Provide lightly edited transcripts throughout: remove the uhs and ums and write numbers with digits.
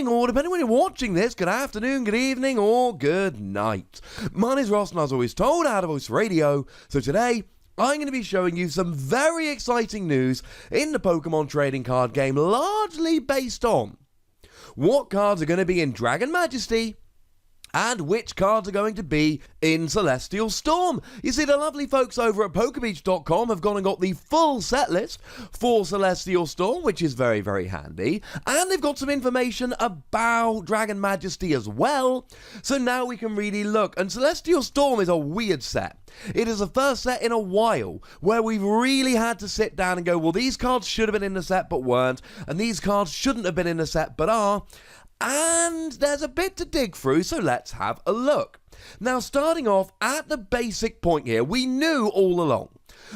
morning, or depending when you're watching this, good afternoon, good evening, or good night. My name's Ross, and as always told, Out of Voice Radio. So today, I'm going to be showing you some very exciting news in the Pokemon trading card game, largely based on what cards are going to be in Dragon Majesty, and which cards are going to be in Celestial Storm. You see, the lovely folks over at PokeBeach.com have gone and got the full set list for Celestial Storm, which is very, very handy. And they've got some information about Dragon Majesty as well. So now we can really look. And Celestial Storm is a weird set. It is the first set in a while where we've really had to sit down and go, well, these cards should have been in the set but weren't, and these cards shouldn't have been in the set but are. And there's a bit to dig through, so let's have a look. Now, starting off at the basic point here, we knew all along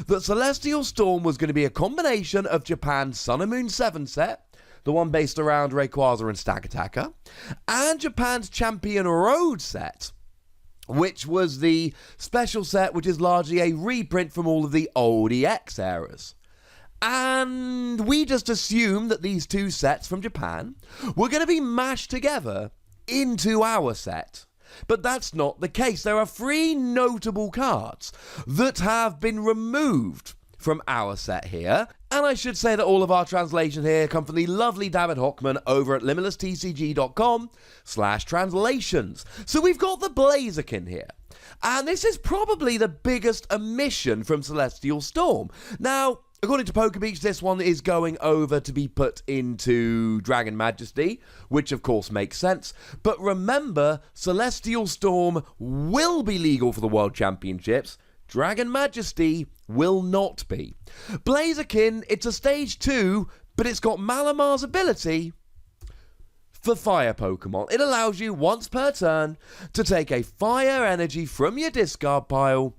that Celestial Storm was going to be a combination of Japan's Sun and Moon 7 set, the one based around Rayquaza and Stakataka, and Japan's Champion Road set, which was the special set which is largely a reprint from all of the old EX eras. And we just assumed that these two sets from Japan were going to be mashed together into our set. But that's not the case. There are 3 notable cards that have been removed from our set here. And I should say that all of our translations here come from the lovely David Hockman over at limitlesstcg.com/translations. So we've got the Blaziken here. And this is probably the biggest omission from Celestial Storm. Now, according to PokeBeach, this one is going over to be put into Dragon Majesty, which of course makes sense. But remember, Celestial Storm will be legal for the World Championships. Dragon Majesty will not be. Blaziken, it's a stage 2, but it's got Malamar's ability for fire Pokemon. It allows you once per turn to take a fire energy from your discard pile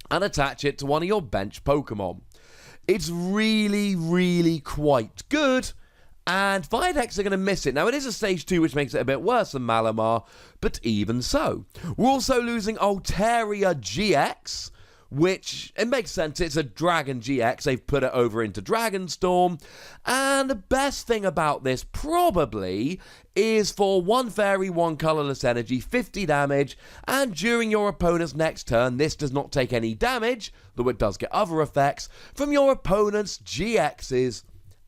and attach it to one of your bench Pokemon. It's really, really quite good, and Fire decks are going to miss it. Now, it is a stage 2, which makes it a bit worse than Malamar, but even so. We're also losing Altaria GX, which, it makes sense, it's a Dragon GX, they've put it over into Dragonstorm, and the best thing about this, probably, is for 1 fairy, 1 colourless energy, 50 damage, and during your opponent's next turn, this does not take any damage, though it does get other effects, from your opponent's GXs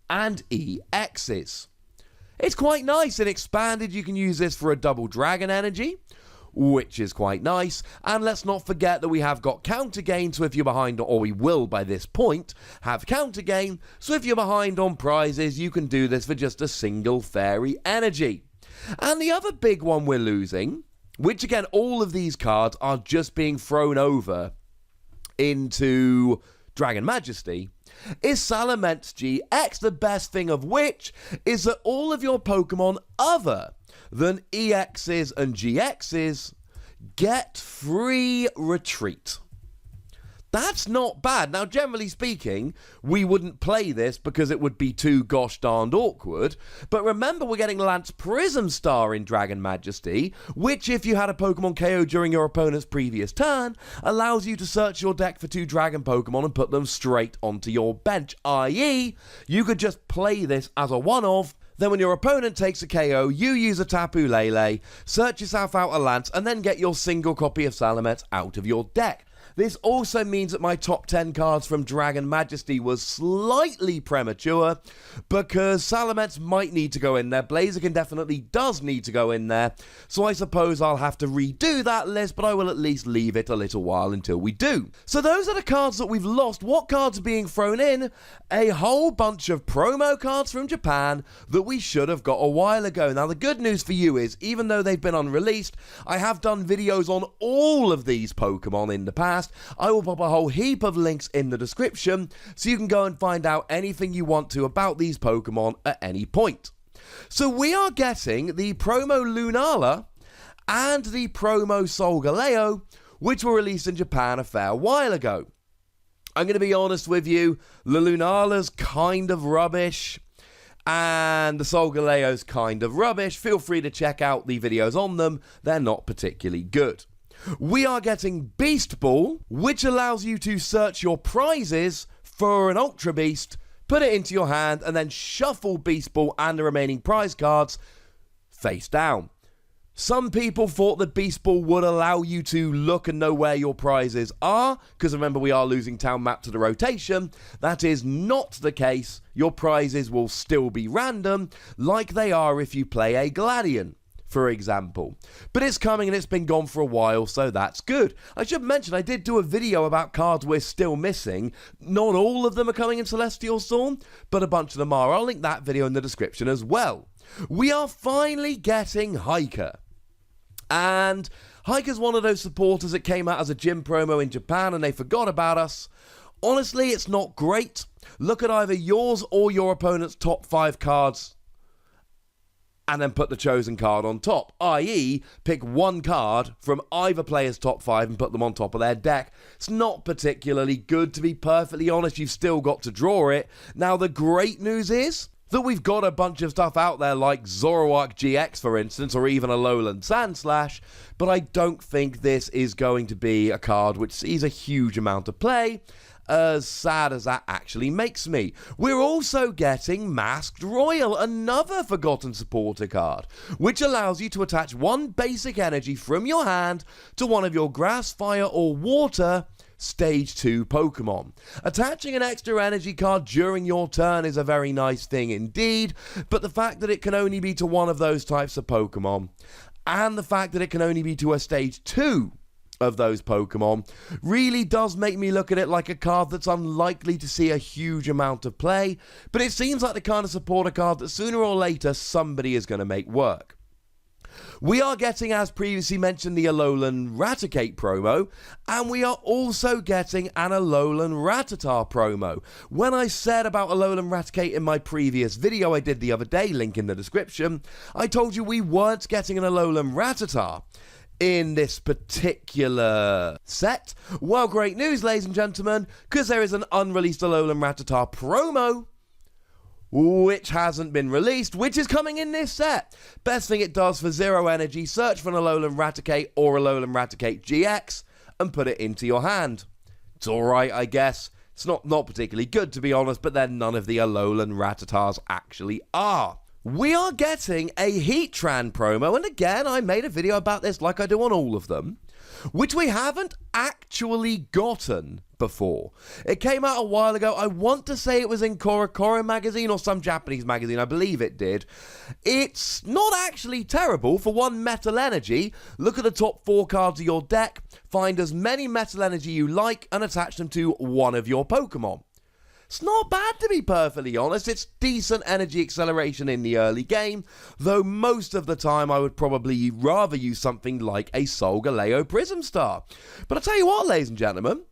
and EXs. It's quite nice and expanded. You can use this for a double dragon energy, which is quite nice. And let's not forget that we have got counter gain, so if you're behind, or we will by this point have counter gain, so if you're behind on prizes, you can do this for just a single fairy energy. And the other big one we're losing, which again, all of these cards are just being thrown over into Dragon Majesty, is Salament's GX, the best thing of which is that all of your Pokemon other than EXs and GXs get free retreat. That's not bad. Now, generally speaking, we wouldn't play this because it would be too gosh darned awkward. But remember, we're getting Lance Prism Star in Dragon Majesty, which, if you had a Pokemon KO during your opponent's previous turn, allows you to search your deck for 2 Dragon Pokemon and put them straight onto your bench. I.e., you could just play this as a one-off. Then when your opponent takes a KO, you use a Tapu Lele, search yourself out a Lance, and then get your single copy of Salamence out of your deck. This also means that my top 10 cards from Dragon Majesty was slightly premature, because Salamence might need to go in there, Blaziken definitely does need to go in there, so I suppose I'll have to redo that list, but I will at least leave it a little while until we do. So those are the cards that we've lost. What cards are being thrown in? A whole bunch of promo cards from Japan that we should have got a while ago. Now, the good news for you is, even though they've been unreleased, I have done videos on all of these Pokemon in the past. I will pop a whole heap of links in the description, so you can go and find out anything you want to about these Pokemon at any point. So we are getting the promo Lunala and the promo Solgaleo, which were released in Japan a fair while ago. I'm going to be honest with you, the Lunala's kind of rubbish, and the Solgaleo's kind of rubbish. Feel free to check out the videos on them, they're not particularly good. We are getting Beast Ball, which allows you to search your prizes for an Ultra Beast, put it into your hand, and then shuffle Beast Ball and the remaining prize cards face down. Some people thought the Beast Ball would allow you to look and know where your prizes are, because remember we are losing town map to the rotation. That is not the case. Your prizes will still be random, like they are if you play a Gladian, for example. But it's coming and it's been gone for a while, so that's good. I should mention I did do a video about cards we're still missing. Not all of them are coming in Celestial Storm, but a bunch of them are. I'll link that video in the description as well. We are finally getting Hiker. And Hiker's one of those supporters that came out as a gym promo in Japan and they forgot about us. Honestly, it's not great. Look at either yours or your opponent's top 5 cards and then put the chosen card on top, i.e. pick one card from either player's top 5 and put them on top of their deck. It's not particularly good, to be perfectly honest. You've still got to draw it. Now, the great news is that we've got a bunch of stuff out there like Zoroark GX, for instance, or even a Lowland Sandslash, but I don't think this is going to be a card which sees a huge amount of play, as sad as that actually makes me. We're also getting Masked Royal, another forgotten supporter card, which allows you to attach one basic energy from your hand to one of your grass, fire, or water Stage 2 Pokemon. Attaching an extra energy card during your turn is a very nice thing indeed, but the fact that it can only be to one of those types of Pokemon, and the fact that it can only be to a Stage 2 of those Pokemon, really does make me look at it like a card that's unlikely to see a huge amount of play, but it seems like the kind of supporter card that sooner or later somebody is going to make work. We are getting, as previously mentioned, the Alolan Raticate promo, and we are also getting an Alolan Rattata promo. When I said about Alolan Raticate in my previous video I did the other day, link in the description, I told you we weren't getting an Alolan Rattata in this particular set. Well, great news, ladies and gentlemen, because there is an unreleased Alolan Rattata promo which hasn't been released, which is coming in this set. Best thing it does for 0 energy, search for an Alolan Raticate or Alolan Raticate GX and put it into your hand. It's alright, I guess. It's not particularly good, to be honest, but then none of the Alolan Rattatas actually are. We are getting a Heatran promo, and again, I made a video about this like I do on all of them, which we haven't actually gotten before. It came out a while ago. I want to say it was in Korokoro magazine or some Japanese magazine. I believe it did. It's not actually terrible. For one metal energy, look at the top 4 cards of your deck, find as many metal energy you like, and attach them to one of your Pokemon. It's not bad, to be perfectly honest. It's decent energy acceleration in the early game, though most of the time I would probably rather use something like a Solgaleo Prism Star. But I'll tell you what, ladies and gentlemen,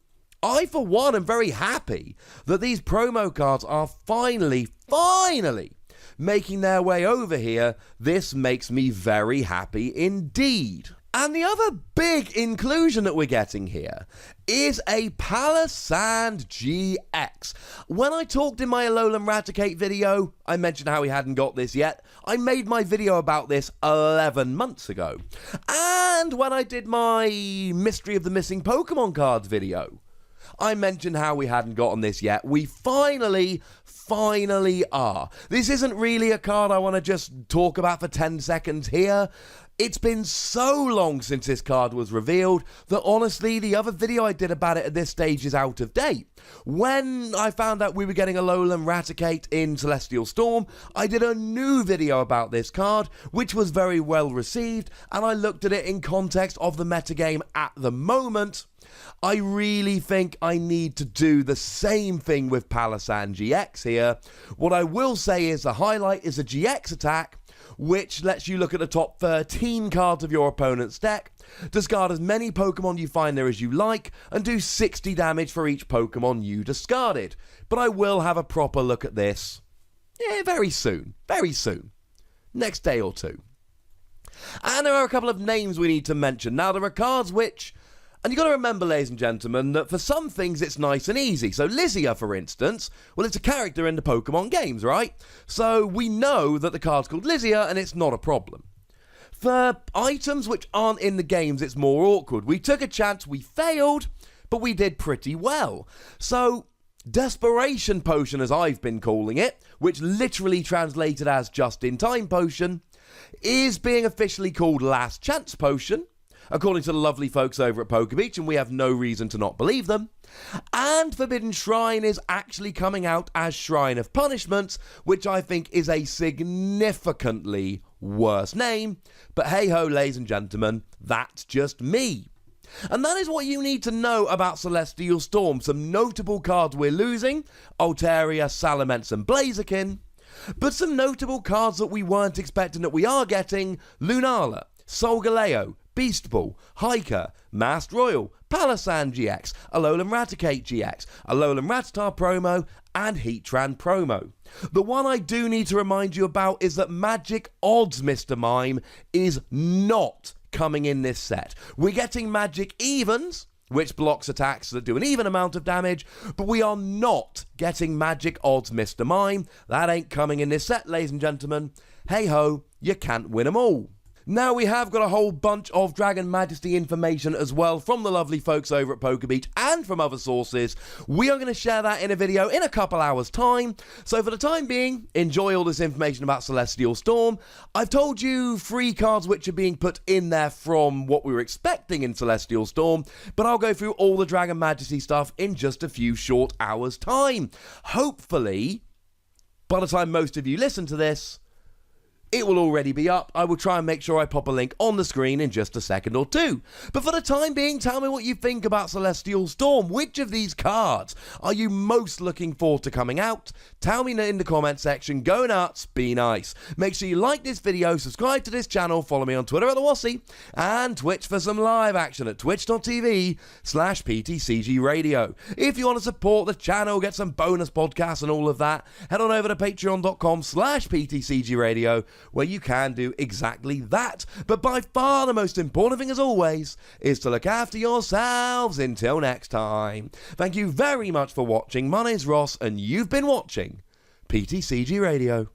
I, for one, am very happy that these promo cards are finally making their way over here. This makes me very happy indeed. And the other big inclusion that we're getting here is a Palossand GX. When I talked in my Alolan Raticate video, I mentioned how we hadn't got this yet. I made my video about this 11 months ago. And when I did my Mystery of the Missing Pokemon Cards video, I mentioned how we hadn't gotten this yet. We finally are. This isn't really a card I want to just talk about for 10 seconds here. It's been so long since this card was revealed that honestly the other video I did about it at this stage is out of date. When I found out we were getting a Alolan Raticate in Celestial Storm, I did a new video about this card, which was very well received, and I looked at it in context of the metagame at the moment. I really think I need to do the same thing with Palossand GX here. What I will say is the highlight is a GX attack, which lets you look at the top 13 cards of your opponent's deck, discard as many Pokemon you find there as you like, and do 60 damage for each Pokemon you discarded. But I will have a proper look at this very soon. Next day or two. And there are a couple of names we need to mention. Now, there are cards which... And you've got to remember, ladies and gentlemen, that for some things it's nice and easy. So Lizia, for instance, well, it's a character in the Pokemon games, right? So we know that the card's called Lizia, and it's not a problem. For items which aren't in the games, it's more awkward. We took a chance, we failed, but we did pretty well. So Desperation Potion, as I've been calling it, which literally translated as Just-in-Time Potion, is being officially called Last Chance Potion, according to the lovely folks over at Poker Beach, and we have no reason to not believe them. And Forbidden Shrine is actually coming out as Shrine of Punishments, which I think is a significantly worse name. But hey ho, ladies and gentlemen, that's just me. And that is what you need to know about Celestial Storm. Some notable cards we're losing: Altaria, Salamence and Blaziken. But some notable cards that we weren't expecting that we are getting: Lunala, Solgaleo, Beast Ball, Hiker, Masked Royal, Palossand GX, Alolan Raticate GX, Alolan Rattata promo, and Heatran promo. The one I do need to remind you about is that Magic Odds, Mr. Mime, is not coming in this set. We're getting Magic Evens, which blocks attacks that do an even amount of damage, but we are not getting Magic Odds, Mr. Mime. That ain't coming in this set, ladies and gentlemen. Hey ho, you can't win 'em all. Now, we have got a whole bunch of Dragon Majesty information as well from the lovely folks over at Poker Beach and from other sources. We are going to share that in a video in a couple hours' time. So for the time being, enjoy all this information about Celestial Storm. I've told you 3 cards which are being put in there from what we were expecting in Celestial Storm, but I'll go through all the Dragon Majesty stuff in just a few short hours' time. Hopefully, by the time most of you listen to this, it will already be up. I will try and make sure I pop a link on the screen in just a second or two. But for the time being, tell me what you think about Celestial Storm. Which of these cards are you most looking forward to coming out? Tell me in the comment section. Go nuts, be nice. Make sure you like this video, subscribe to this channel, follow me on Twitter at @TheWassy, and Twitch for some live action at twitch.tv/PTCGRadio. If you want to support the channel, get some bonus podcasts and all of that, head on over to patreon.com/PTCGRadio, where you can do exactly that. But by far the most important thing, as always, is to look after yourselves until next time. Thank you very much for watching. My name's Ross, and you've been watching PTCG Radio.